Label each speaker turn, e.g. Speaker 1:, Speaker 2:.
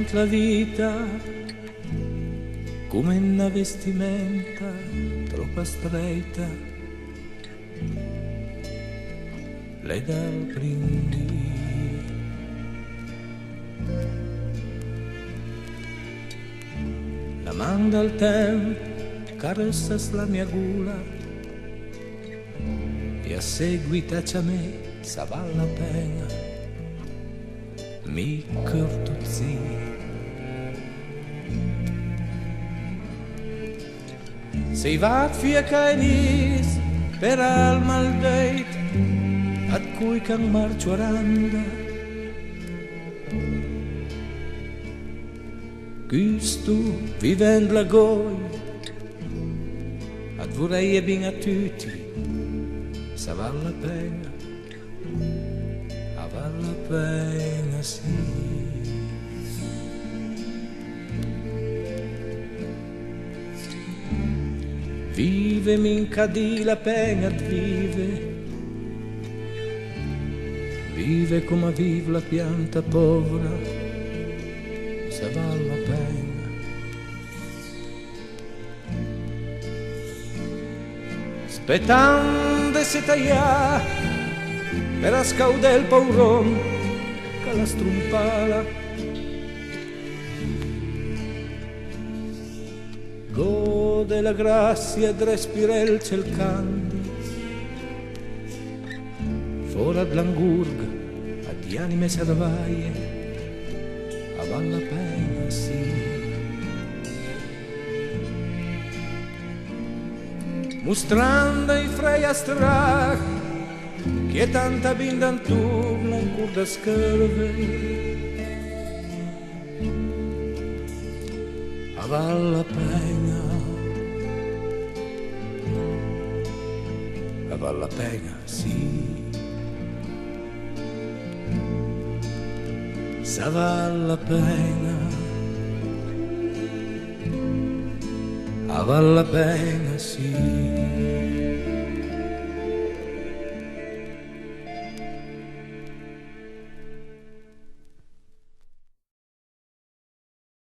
Speaker 1: tant la vita come una vestimenta troppo stretta, lei dal brindisi. La man del tempo caressa la mia gula e a seguitaci a me sa val la pena mi cortuzzi. Sei vat fia cainis per al maldeit ad cui can marcio aranda gusto vivendo la goi ad vorrei e bin a tutti sa val la pena val la pena sì. Vive minca di la pena vive come vive la pianta povera se vale la pena. Aspettando se taglià per a scaudere il pauron che la strumpala gode la grazia di respirare il ciel candi fuori dall'angurg a di anime servaie a val la pena sì. Mostrando i frei a strach che tanta binda intorno in curda scherve a val la pena a val la pena sì. Sa val la pena a val la pena sì.